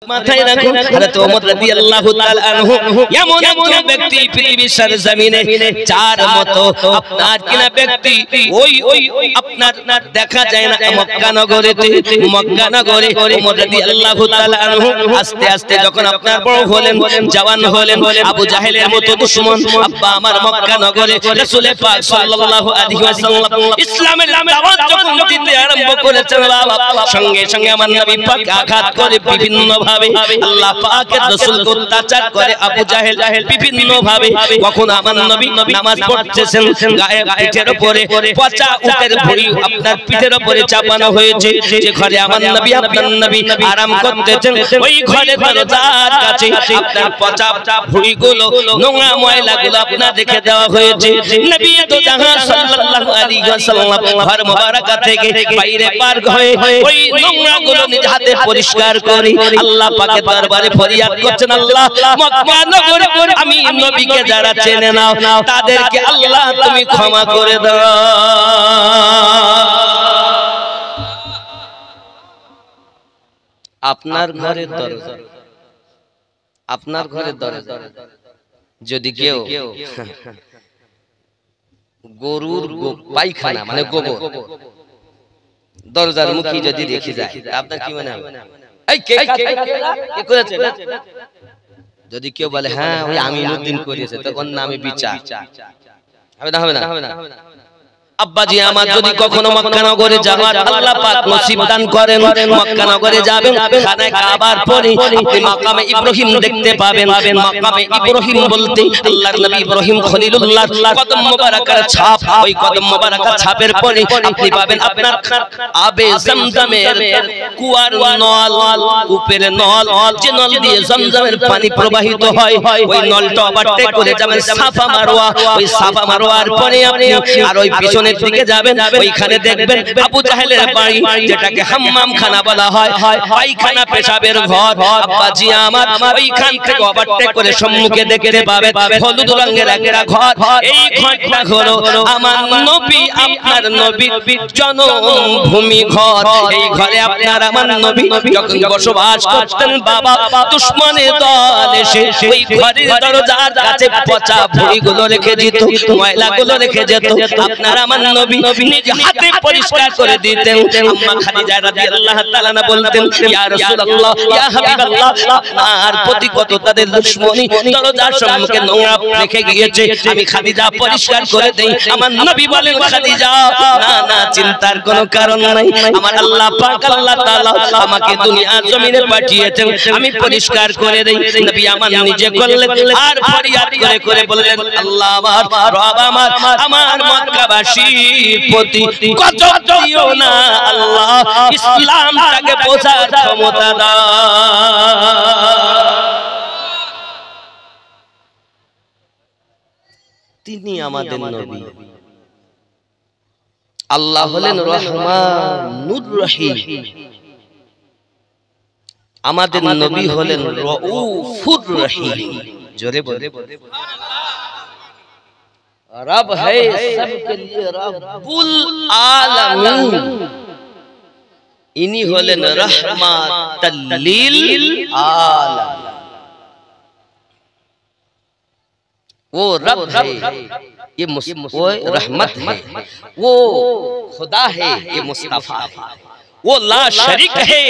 মাথায় রাখুন হযরত ওমর রাদিয়াল্লাহু তাআলা আনহু এমন একজন ব্যক্তি পৃথিবীর সারজমিনে চার মতো আপনার কিনা ব্যক্তি ওই আপনার দেখা যায় না মক্কা নগরে ওমর রাদিয়াল্লাহু তাআলা আনহু আস্তে আস্তে যখন আপনার বড় হলেন জওয়ান হলেন আবু জাহেলের মতো দুশমন আব্বা আমার মক্কা নগরে রাসূল পাক সাল্লাল্লাহু আলাইহি ওয়াসাল্লাম ইসলামের দাওয়াত যখন দিতে আরম্ভ করেছেন বাবা সঙ্গে সঙ্গে আমার নবী পাক আঘাত করে বিভিন্ন ভাবে আল্লাহ পাকের রাসূলকে অত্যাচার করে আবু জাহেল বিভিন্ন ভাবে কখন আমার নবী নামাজ পড়তেছেন গায়ে পিঠের উপরে পচা উটের ভুঁড়ি আপনার পিঠের উপরে চাপানো হয়েছে যে ঘরে আমার নবী আপনার নবী আরাম করতেছেন ওই ঘরে দরজার কাছে আপনার পচা ভুঁড়িগুলো নোংরা ময়লাগুলো আপনার রেখে দেওয়া হয়েছে নবী তো জাহান সাল্লাল্লাহু আলাইহি ওয়াসাল্লাম ঘর মুবারাকা থেকে বাইরে পার হয়ে ওই নোংরাগুলো নিজ হাতে পরিষ্কার করে আল্লাহ পাকের দরবারে ফরিয়াদ করছেন আল্লাহ মক্কা নগরে আমি নবীকে যারা চেনে নাও তাদেরকে আল্লাহ তুমি ক্ষমা করে দাও আপনার ঘরের দরজা যদি কেউ গরুর পায়খানা মানে গোবর দরজার মুখে যদি রেখে যায় আপনার কি মনে হবে যদি কেউ বলে হ্যাঁ ওই আমিনুদ্দিন করেছে তখন নামে বিচার হবে না আব্বাজি আমার যদি কখনো মক্কা নগরে যাওয়ার আল্লাহ পাক নসিব দান করেন মক্কা নগরে যাবেন খানায় কাবার পরে আপনি মাকামে ইব্রাহিম দেখতে পাবেন মাকামে ইব্রাহিম বলতে আল্লাহর নবী ইব্রাহিম খলিলুল্লাহর কদম মোবারকের ছাপ ওই কদম মোবারকের ছাপের পরে আপনি পাবেন আপনার আবে জমজমের কুয়ার নল উপের নল যে নল দিয়ে জমজমের পানি প্রবাহিত হয় ওই নলটা ওভারটেক করে যাবেন সাফা মারওয়া ওই সাফা মারওয়ার পরে আপনি আর ওই পিছনে দিকে যাবেন ওইখানে দেখবেন আবু জাহেলের বাড়ি যেটাকে হাম্মাম খানা বলা হয় পায়খানা পেশাবের ঘর আব্বাজি আমার ওইখান থেকে ওভারটেক করে সম্মুখে দেখতে পাবেন হলুদ রঙের একটা ঘর এই ঘরটা হলো আমার নবী আপনার নবী জন্মভূমি ঘর এই ঘরে আপনার আমার নবী যখন বসবাস করতেন বাবা দুশমনের দল এসে ওই ঘরের দরজার কাছে পচা ভুঁড়িগুলো রেখে যেত ময়লাগুলো রেখে যেত আপনার আমার নবী নিজ হাতে পরিষ্কার করে দিতেন আম্মা খাদিজা রাদিয়াল্লাহু তাআলা বলতেন ইয়া রাসূলুল্লাহ ইয়া হাবিবাল্লাহ আপনার প্রতি কত তাদের দুশমনি দরজার সম্মুখে নোংরা রেখে গিয়েছে আমি খাদিজা পরিষ্কার করে দেই আমার নবী বলেন খাদিজা না চিন্তার কোনো কারণ নাই আমার আল্লাহ পাক আল্লাহ তাআলা আমাকে দুনিয়ার জমিনে পাঠিয়েছেন আমি পরিষ্কার করে দেই নবী আমার নিজে করলেন আর ফরিয়াদ করে বললেন আল্লাহ আমার রব আমার মক্কাবাসী প্রতি কত দিও না আল্লাহ ইসলামটাকে বোঝার ক্ষমতা দাও তিনি আমাদের নবী আল্লাহ হলেন রহমানুর রহিম আমাদের নবী হলেন রউফুর রহিম জোরে বলে रब है सबके लिए रब्बुल आलमीन इन्हीं होलेन रहमतल लिल आलमीन वो रब है वो रहमत है वो खुदा है ये मुस्तफा है वो ला शरीक है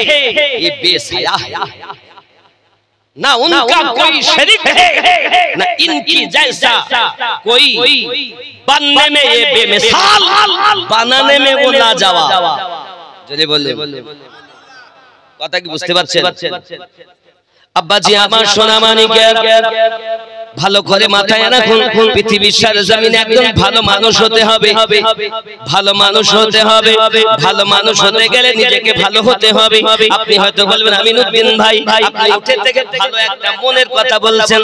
ये बेसया है ना उनका कोई शरीक है ना इनकी जैसा कोई बनने में ये बेमिसाल बनाने में वो लाजवाब যদি বলে কথা কি বুঝতে পারছেন আব্বাজি আমার সোনা মানিকের ভালো করে মাথায় রাখুন পৃথিবীর সারজমিনে একজন ভালো মানুষ হতে হবে ভালো মানুষ হতে হবে ভালো মানুষ হতে গেলে নিজেকে ভালো হতে হবে আপনি হয়তো বলবেন আমিনুদ্দিন ভাই আপনি উঠে থেকে ভালো একটা মনের কথা বলছেন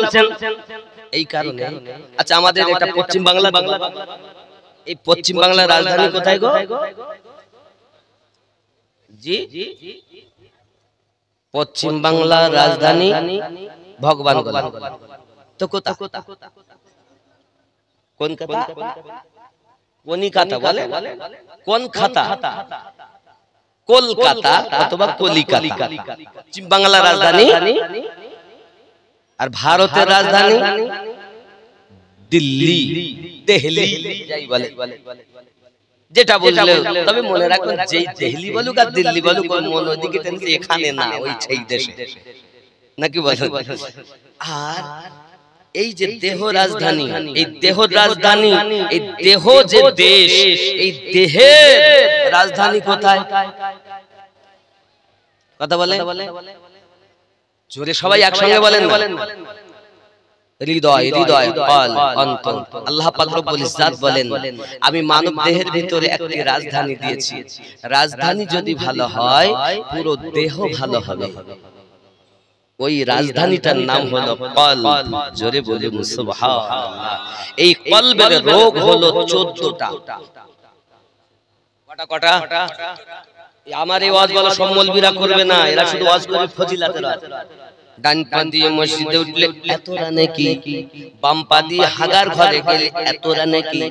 এই কারণে আচ্ছা আমাদের এটা পশ্চিম বাংলা এই পশ্চিম বাংলার রাজধানী কোথায় গো জি পশ্চিম বাংলার রাজধানী ভগবানগোলা তো কোথা কোন কথা কোনি কথা বলে কোন খাতা কলকাতা অথবা কলিকাতা বাংলা রাজধানী, আর ভারতের রাজধানী দিল্লি, দিল্লি যাই বলে, যেটা বুঝলে। তবে মনে রাখবেন, যেই দিল্লি বলুক আর দিল্লি বলুক, মন ওইদিকে টেনছে, এখানে না, ওই সেই দেশে, নাকি বলেন? আর এই যে দেহ রাজধানী, এই দেহ রাজধানী, এই দেহ যে দেশ, এই দেহের রাজধানী কোথায়? কথা বলে জোরে সবাই একসঙ্গে বলেন না। হৃদয়, হৃদয়, কল্ব, অন্তর। আল্লাহ পাক রব্বুল ইজ্জাত বলেন, আমি মানব দেহের ভিতরে একটি রাজধানী দিয়েছি, রাজধানী যদি ভালো হয় পুরো দেহ ভালো হবে। ওই রাজধানীটার নাম হলো কল্ব। জোরে বলুন সুবহানাল্লাহ। এই কলবের রোগ হলো 14টা। কটা? আমার এই ওয়াজ বলা সম্মলবিরা করবে না, এরা শুধু ওয়াজ করে ফজিলাতের ওয়াজ। ডান পা দিয়ে মসজিদে উঠলে এতটা নেকি, বাম পা দিয়ে হাগার ঘরে গেলে এতটা নেকি,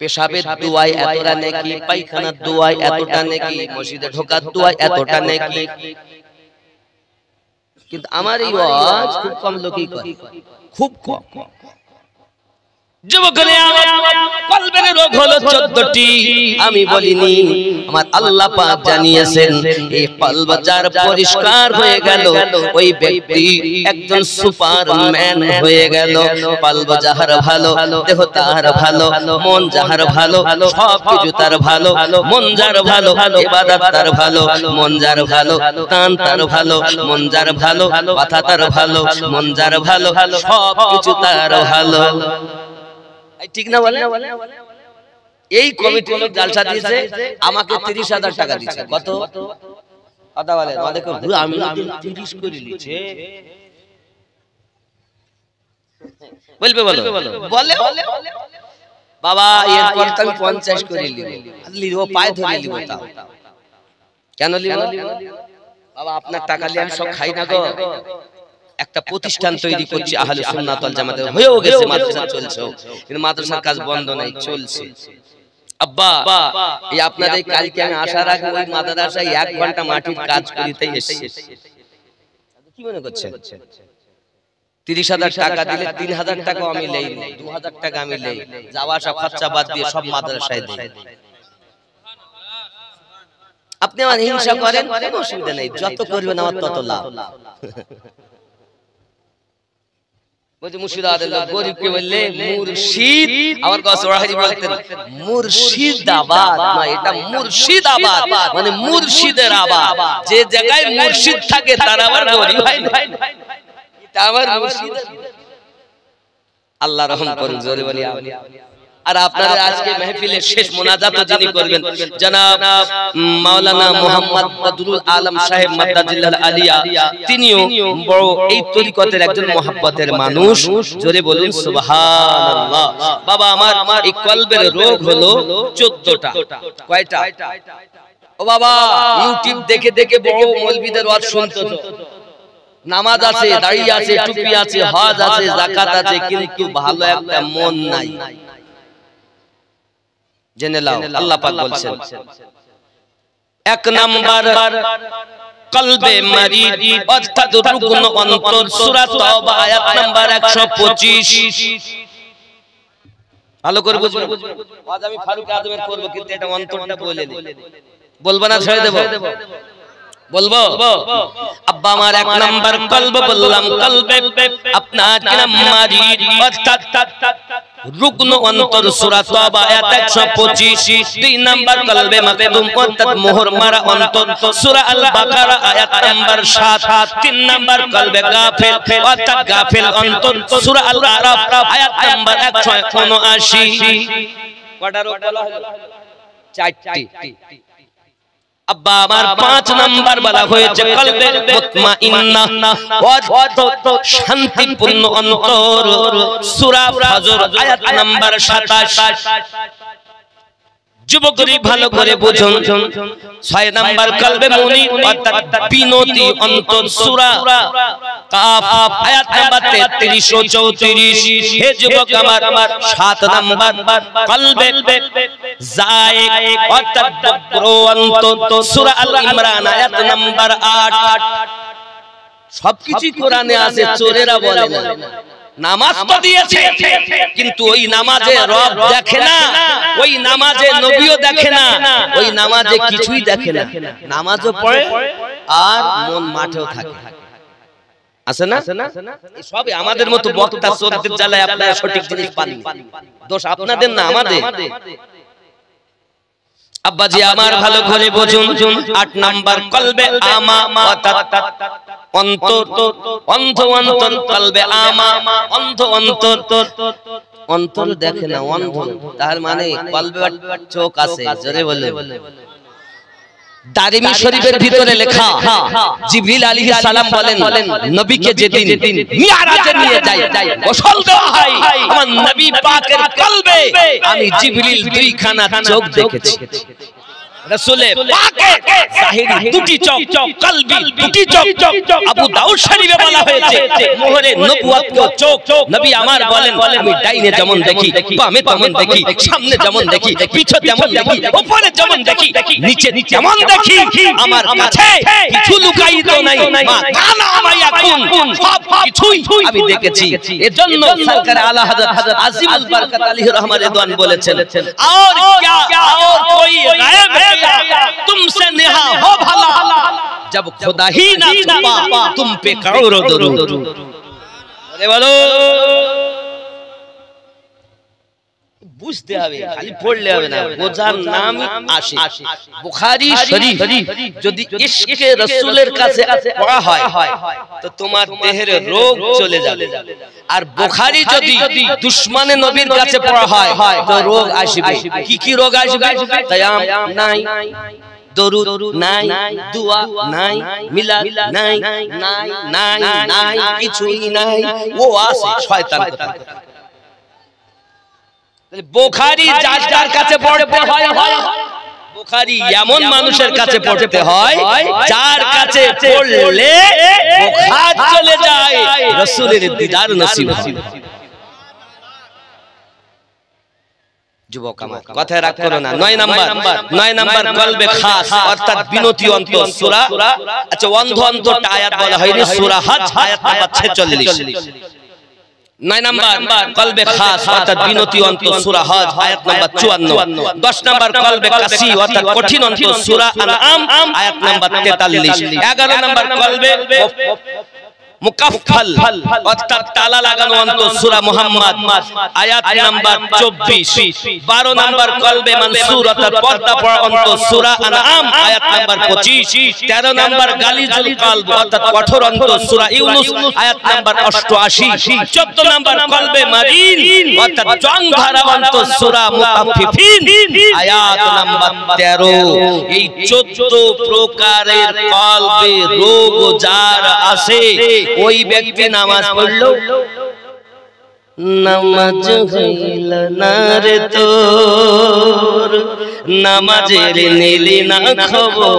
পেশাবের দোয়ায় এতটা নেকি, পায়খানার দোয়ায় এতটা নেকি, মসজিদে ঢোকার দোয়ায় এতটা নেকি। কিন্তু আমার এই ওয়াজ খুব কম লোকই করে, খুব কম। যুবকরা, আমার কলবের রোগ হলো 14টি। আমি বলিনি, আমার আল্লাহ পাক জানিয়েছেন। এই কলব যার পরিষ্কার হয়ে গেল, ওই ব্যক্তি একজন সুপারম্যান হয়ে গেল। কলব যাহার ভালো, দেহ তার ভালো, মন যাহার ভালো, সবকিছু তার ভালো। মন যার ভালো, ইবাদত তার ভালো। মন যার ভালো, কান তার ভালো। মন যার ভালো, কথা তার ভালো। মন যার ভালো, সবকিছু তার ভালো। ঠিক না বলে? এই কমিটি লোক জালসা দিয়েছে, আমাকে 30,000 টাকা দিয়েছে। কত? কথা বলে আমি 30 করে নিয়েছে। বলবে বলে বাবা, এরপর তো আমি 50 করে নিব, পায়ে ধরে নিব। কেন নিব বাবা? আপনার টাকা নিয়ে আমি সব খাই না গো। একটা প্রতিষ্ঠান তৈরি করছি আহলে সুন্নাত ওয়াল জামাতের, হয়েও গেছে, মাদ্রাসা চলছে, কিন্তু মাদ্রাসার কাজ বন্ধ নাই, চলছে। আব্বা, এই আপনাদের কালকে আমি আসার আগে ওই মাদ্রাসায় 1 ঘন্টা মাটির কাজ করিতে এসেছি। কি মনে করছেন? 30,000 টাকা দিলে 3,000 টাকা আমি নেই, 2,000 টাকা আমি নেই, যাওয়া আসা খরচা বাদ দিয়ে সব মাদ্রাসায় দেই। আপনি আমার হিংসা করেন, কোনো অসুবিধা নেই, যত করবেন আমার তত লাভ। মুর্শিদাবাদের লোক গরিবকে বললে মুর্শিদ, আমার কাছে ওরাহারি বলতেন মুর্শিদাবাদ না, এটা মুর্শিদাবাদ, মানে মুর্শিদের আবাদ। যে জায়গায় মুর্শিদ থাকে তার আবার গরিব হয় না, এটা আমার মুর্শিদ। আল্লাহ রহম করুন, জোরে বলি। আর আপনাদের আজকে মাহফিলের শেষ মোনাজাত যিনি করবেন, জনাব মাওলানা মুহাম্মদ বদরুল আলম সাহেব মাদ্দাজিল্লাহ আলিয়া, তিনিও বড় এই তরিকতের একজন মুহাব্বতের মানুষ। জোরে বলুন সুবহানাল্লাহ। বাবা, আমার এই কলবের রোগ হলো 14টা। কয়টা? ও বাবা, ইউটিউব দেখে দেখে বড় মৌলবীদের ওয়াজ শুনতো। নামাজ আছে, দাড়ি আছে, টুপি আছে, হজ আছে, যাকাত আছে, কিন্তু ভালো একটা মন নাই। জেনে নাও, আল্লাহ পাক বলছেন, 1 নাম্বার কলবে মারিদ অর্থাৎ রুগ্ন অন্তর, সূরা তাওবা আয়াত নাম্বার 125। ভালো করে বুঝবেন। আজ আমি ফারুক আজমের করব, কিন্তু এটা অন্তরটা বলে নি, বলবো না, ছেড়ে দেব? বলবো? আব্বা, আমার 1 নাম্বার কলব বললাম, কলবে আপনার কি নাম? মারিদ অর্থাৎ রুগ্ন অন্তর, সূরা তাওবা আয়াত 125। 2 নাম্বার কলবে মাকদুম অর্থাৎ মোহর মারা অন্তর, সূরা আল বাকারা আয়াত নাম্বার 7। 3 নাম্বার কলবে গাফিল অর্থাৎ গাফিল অন্তর, সূরা আল আরাফ আয়াত নাম্বার 179। কটা রোগ বলা হলো? 4টি। আব্বা, আমার 5 নাম্বার বলা হয়েছে কলবে মুতমাইন্না অর্থাৎ শান্তিপূর্ণ অন্তর, সূরা ফজর আয়াত নাম্বার 27। যুবকরা ভালো করে বুঝুন 6 নাম্বার কলবে মুনিব অর্থাৎ বিনতি অন্তর সূরা কাফ আয়াত নাম্বার 33 ও 34 হে যুবক আমার 7 নাম্বার কলবে জায়েক অর্থাৎ বক্র অন্তর সূরা আল ইমরান আয়াত নাম্বার 8 সবকিছু কোরআনে আছে চোরেরা বলে না নামাজ তো দিয়েছে কিন্তু ওই নামাজে রব দেখে না ওই নামাজে নবীও দেখে না ওই নামাজে কিছুই দেখে না নামাজও পড়ে আর মন মাঠেও থাকে আছে না এই সব আমাদের মতো বক্তা চোরদের জ্বালায় আপনারা সঠিক জিনিস পান দোষ আপনাদের না আমাদের আব্বাজি আমার ভালো করে বুঝুন 8 নাম্বার কলবে আমা অর্থাৎ অন্তর অন্ধ অন্তর কলবে আমা অন্ধ অন্তর অন্তর দেখে না অন্ধ তার মানে কলবে চোখ আছে জোরে বলে দারিমি শরীফের ভিতরে লেখা জিবরিল আলাইহিস সালাম বলেন নবীকে যেদিন মিরাজে নিয়ে যায় গোসল দেওয়া হয় আমার নবী পাকের কলবে আমি জিবরিল দুইখানা চোখ দেখেছি রাসূলে পাকের জাহিরি দুটি চোখ কলবি দুটি চোখ আবু দাউদ শরীফে বলা হয়েছে মোহরে নবুয়ত কে চোখ নবী আমার বলেন আমি ডাইনে যেমন দেখি বামে তেমন দেখি সামনে যেমন দেখি পিছে তেমন দেখি উপরে যেমন দেখি নিচে যেমন দেখি আমার কাছে কিছু লুকায়িত নাই মা কানা মায়া কুন সব কিছুই আমি দেখেছি এজন্য সরকার আলা হযরত আজিমুল বরকত আলাইহি রহমান রিদওয়ান বলেছেন और क्या और कोई गायब है तुमसे नेहा हो भला जब खुदा ही ना छुपा तुम पे करोड़ों दरूद अरे बोलो বুঝতে হবে খালি পড়লে হবে না বোঝার নাম আসে বুখারী শরীফ যদি ইশকে রাসূলের কাছে পড়া হয় তো তোমার দেহের রোগ চলে যাবে আর বুখারী যদি দুশমনে নবীর কাছে পড়া হয় তো রোগ আসবে কি কি রোগ আসবে কিয়াম নাই দরুদ নাই দোয়া নাই মিলাদ নাই নাই নাই নাই কিছুই নাই ও আছে শয়তান কথা বুখারী যার কাছে পড়তে হয় বুখারী এমন মানুষের কাছে পড়তে হয় যার কাছে পড়লে বুখার চলে যায় রাসূলের দিদার নসিব হয় যুবক আমার কথা রাখ করো না 9 নাম্বার কলবে খাস অর্থাৎ বিনতি অন্তর সূরা আচ্ছা অন্ধ অন্তরটা আয়াত বলা হয়নি সূরা হজ আয়াত নাম্বার 46 9 নাম্বার কলবে খাস অর্থাৎ বিনতি অন্তর সূরা হজ আয়াত নাম্বার 54 10 নাম্বার কলবে কাসি অর্থাৎ কঠিন অন্তর সূরা আনআম আয়াত নাম্বার 43 11 নাম্বার কলবে মুকাফফাল অর্থাৎ তালা লাগানো অন্তর সূরা মুহাম্মদ আয়াত নাম্বার 24 12 নাম্বার কলবে মানসুর অর্থাৎ পর্দা পড়া অন্তর সূরা আনআম আয়াত নাম্বার 25 13 নাম্বার গালিজুল কলব অর্থাৎ কঠোর অন্তর সূরা ইউনূস আয়াত নাম্বার 88 14 নাম্বার কলবে মারিন অর্থাৎ জং ধারা অন্তর সূরা মুতাফফিফিন আয়াত নাম্বার 13 এই 14 প্রকারের কলবে রোগ যার আছে ওই ব্যক্তি নামাজ পড়লো নামাজ হইল না রে তোর নামাজের নিলি না খবর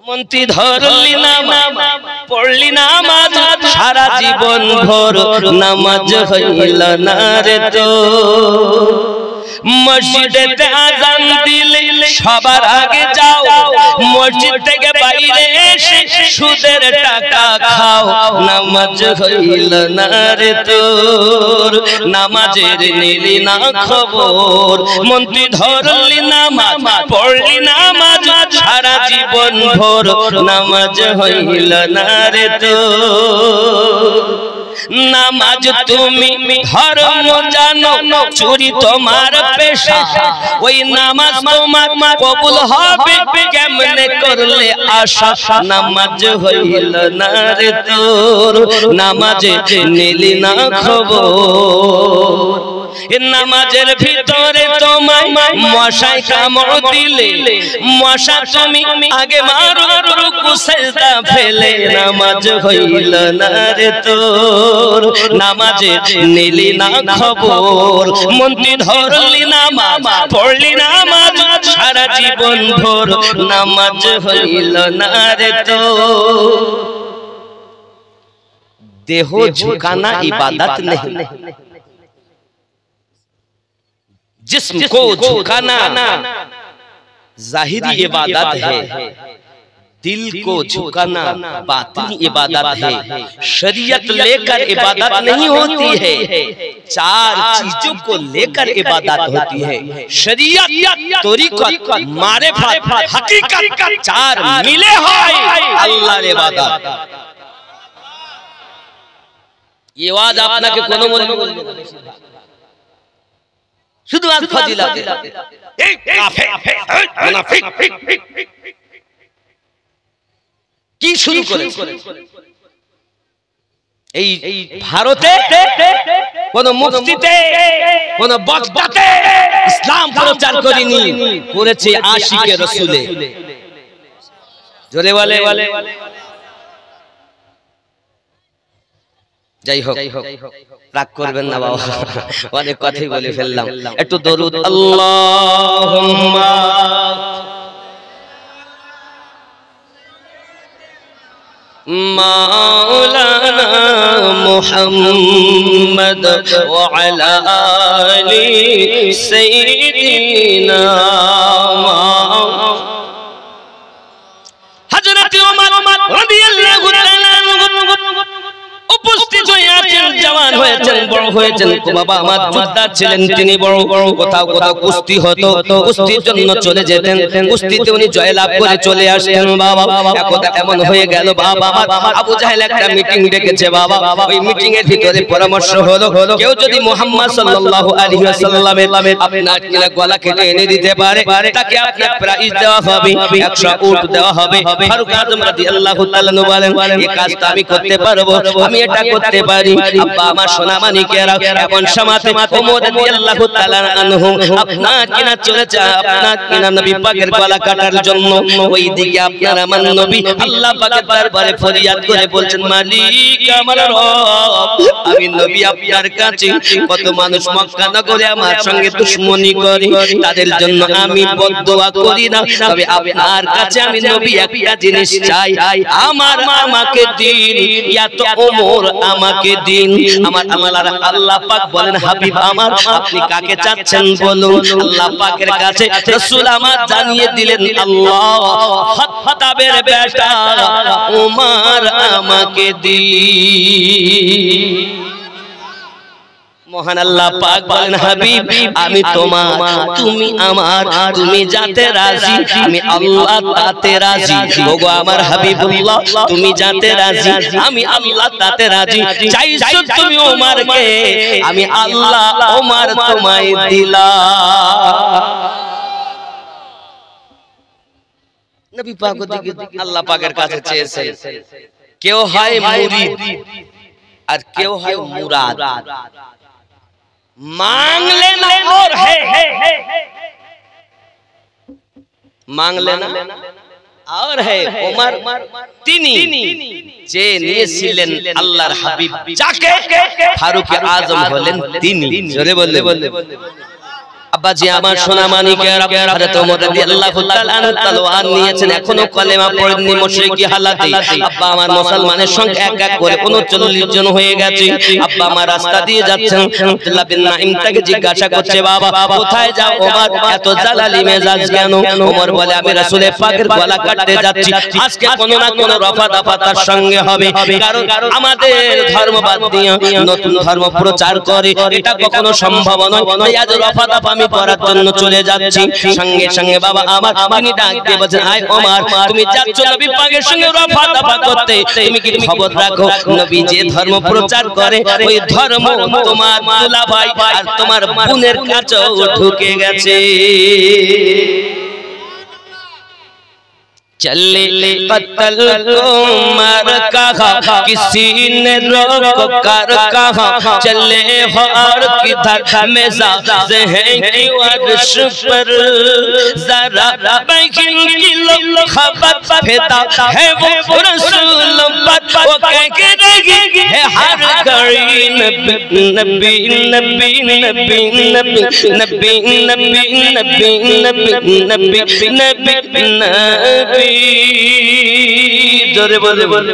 মন্ত্রী ধরলি না পড়লি নামাজ সারা জীবন ভর নামাজ হইল না রে তোর মসজিদে আযান দিলে সবার আগে যাও মসজিদ থেকে বাইরে এসে সুদের টাকা খাও নামাজ হইল না রে তোর নামাজের নিলি না খবর মন্ত্রী ধরলি নামাজ পড়লি নামাজ সারা জীবন ভর নামাজ হইল না রে তোর নামাজ তুমি ধর্ম জানো চুরি তোমার পেশা ওই নামাজ তোমার কবুল হবে কেমনে করলে আশা নামাজ হইল না রে তোর নামাজে নিলি না খবর নামাজের ভিতরে তোমায় মশাই কামড় দিলে মশা তুমি আগে মারো রুকু সেজদা ফেলে নামাজ হইল না রে তোর নামাজে নিলি না খবর মন্ত্রী ধরলি নামাজ পড়লি নামাজ সারা জীবন ভোর নামাজ হইল না রে তোর देह झुकाना इबादत नहीं जिस्म को झुकाना जाहिरी इबादत है दिल को झुकाना बातिनी इबादत है शरीयत लेकर इबादत नहीं होती है चार चीजों को लेकर इबादत होती है शरीयत तरीक़त मारिफत हकीकत चार मिले हैं अल्लाह रे इबादत ये आवाज আপনাকে কোন মৌলবী বলবে শুধু আজ ফজিলত এই কাফের মুনাফিক কি শুরু করে এই ভারতে কোন মুফতিতে কোন বক্তাতে ইসলাম প্রচার করেনি করেছে আশিকে রাসূলে জোরে বলে যাই হোক রাগ করবেন না বাবা অনেক কথাই বলে ফেললাম একটু দরুদ আল্লাহুম্মা মাওলানা মুহাম্মদ ওয়া আলা আলি সাইয়্যিদিনা হযরত ওমর রাদিয়াল্লাহু তাআলা উপস্থিত হয়েছেন জওয়ান হয়েছেন বড় হয়েছেন বাবা আমার যোদ্ধা ছিলেন তিনি বড় কোথাও কোথাও কুস্তি হতো কুস্তির জন্য চলে যেতেন কুস্তিতে উনি জয়লাভ করে চলে আসতেন বাবা একদা এমন হয়ে গেল বাবা আবু জাহেল একটা মিটিং ডেকেছে বাবা ওই মিটিং এর ভিতরে পরামর্শ হলো কেউ যদি মুহাম্মদ সাল্লাল্লাহু আলাইহি ওয়াসাল্লামের আপনার কিনা গলা কেটে এনে দিতে পারে তাকে আপনার প্রাইজ দেওয়া হবে 100 উট দেওয়া হবে ফারুক আযম রাদিয়াল্লাহু তাআলা বলেন এই কাজটা আমি করতে পারবো আমি এটা করতে পারি আব্বা আমার সোনা মানিকেরা এমন সময়তে ওমর রাদিয়াল্লাহু তাআলা আনহু আপনার কিনা চলে যায় আপনার কিনা নবী পাকের গলা কাটার জন্য ওই দিকে আপনার আমার নবী আল্লাহ পাকের দরবারে ফরিয়াদ করে বলছেন মালিক আমার রব আমি নবী আপনার কাছে কত মানুষ মক্কা নগরে আমার সঙ্গে দুশমনি করে তাদের জন্য আমি বদদুয়া করি না তবে আপনার কাছে আমি নবী একটা জিনিস চাই আমার আমাকে দিন ইয়া তো ওমর আমাকে দিন আমার আল্লাহ পাক বলেন হাবিব আমার আপনি কাকে চাচ্ছেন বলুন আল্লাহ পাকের কাছে রাসূল আমার জানিয়ে দিলেন আল্লাহ খাত্তাবের বেটা ওমর আমাকে দিন মহান আল্লাহ পাক বলেন হাবিব আমি তোমার তুমি আমার তুমি যাতে রাজি আমি আল্লাহ তাতে রাজি ওগো আমার হাবিবুল্লাহ তুমি যাতে রাজি আমি আল্লাহ তাতে রাজি চাইছো তুমি ওমরকে আমি আল্লাহ ওমর তোমায় দিলাম নবী পাক আল্লাহ পাকের কাছে চেয়েছেন কেউ হয় মুরিদ আর কেউ হয় মুরাদ मांग लेना और है मांग लेना और है उमर তিনি যে নিয়েছিলেন আল্লাহর হাবিব যাকে ফারুক আযম হলেন তিনি জোরে বললে আব্বা জি আমার সোনা মানিকেরা হযরত ওমর রাদিয়াল্লাহু তাআলা তলোয়ার নিয়েছেন এখনো কলেমা পড়েননি মুশরিকি হালাতে আব্বা আমার মুসলমানের সংখ্যা এক এক করে 39 জন হয়ে গেছে আব্বা আমার রাস্তা দিয়ে যাচ্ছেন আব্দুল্লাহ বিন নাঈম তাকে জিজ্ঞাসা করছে বাবা কোথায় যাও ওমর এত জালালি মেজাজ কেন ওমর বলে আমি রাসূলের পাকের গলা কাটতে যাচ্ছি আজকে কোনো না কোনো রফা দফা তার সঙ্গে হবে কারণ আমাদের ধর্ম বাদ দিয়ে নতুন ধর্ম প্রচার করে এটা কখনো সম্ভব নয় আজ রফা দফা করার জন্য চলে যাচ্ছি সঙ্গে সঙ্গে বাবা আমার তিনি ডাক দিয়ে বলেন আয় ওমর তুমি যাচ্ছ নবী পাকের সঙ্গে রফা দফা করতে তুমি কি খবর রাখো নবী যে ধর্ম প্রচার করে ওই ধর্ম তোমার দুলা ভাই আর তোমার বোনের কাছেও ঢুকে গেছে चले कत्ल को मर कहा किसी ने रोक कर कहा चले और किधर में ज़ाज़ हैं कि अर्श पर जरा बहन की लो खबर फिदा है वो रसूल पर वो कह के रही है हर घड़ी नबी नबी नबी नबी नबी नबी नबी नबी नबी नबी नबी नबी जोरे बोले बोले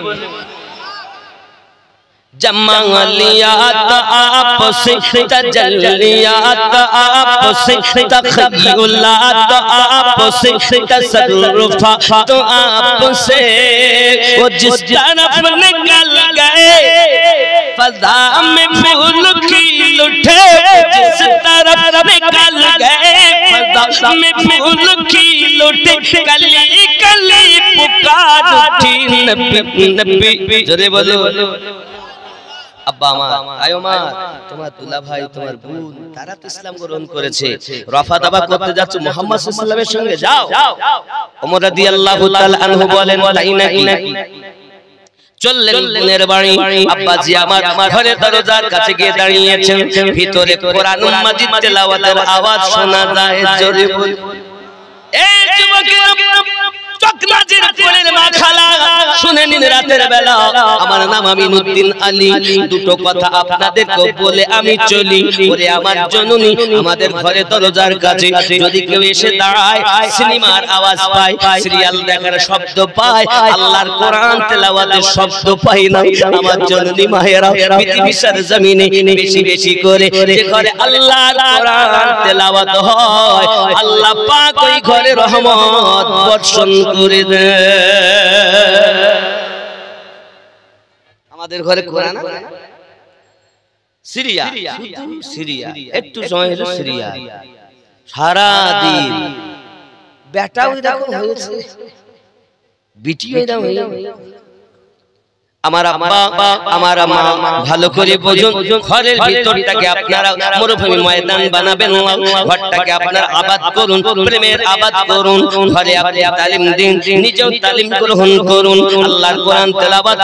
जमालियात आपसे तजल्लियात आपसे तखय्युलात आपसे तसर्रुफात आपसे वो जिस तरफ निकल गए फज़ा में फूल खिल उठे जिस तरफ निकल गए फज़ा में फूल खिल उठे कली कली पुकार उठी नबी नबी जोरे बोले আব্বা আমার আয়ো মা তোমার দুলা ভাই তোমার বোন তারা তো ইসলাম গ্রহণ করেছে রফা দাবা করতে যাচ্ছ মুহাম্মদ সাল্লাল্লাহু আলাইহি ওয়াসাল্লামের সঙ্গে যাও ওমর রাদিয়াল্লাহু তাআলা আনহু বলেন তাই নাকি চললেন বোনের বাড়ি আব্বাজি আমার ঘরের দরজার কাছে গিয়ে দাঁড়িয়েছেন ভিতরে কোরআনুল মাজিদ তেলাওয়াতের আওয়াজ শোনা যায় জোরে বল এই যুবকেরা চকনাজির কোলের মা খালা শুনে নিন রাতের বেলা আমার নাম আমিনুদ্দিন আলী দুটো কথা আপনাদেরকে বলে আমি চলি ওরে আমার জননী আমাদের ঘরে দরজার কাছে যদি কেউ এসে দাঁড়ায় সিনেমার আওয়াজ পায় সিরিয়াল দেখার শব্দ পায় আল্লাহর কোরআন তেলাওয়াতের শব্দ পায় না আমার জননী মায়েরা পৃথিবীর জমিনে বেশি বেশি করে যে ঘরে আল্লাহর কোরআন তেলাওয়াত হয় আল্লাহ পাক ওই ঘরে রহমত বর্ষণ করে আমাদের ঘরে কোরআন সিরিয়া সিরিয়া একটু সময় হলো সিরিয়া সারা দিন বেটাও এরকম হয়েছে বিটিও এরকম হয়েছে আমার আব্বা আমার মা ভালো করে বুঝুন ঘরের ভিতরটাকে আপনারা মরুভূমি ময়দান বানাবেন ঘরটাকে আপনারা আবাদ করুন প্রেমের আবাদ করুন ঘরে আপনি তালিম দিন নিজেও তালিম গ্রহণ করুন আল্লাহর কোরআন তেলাওয়াত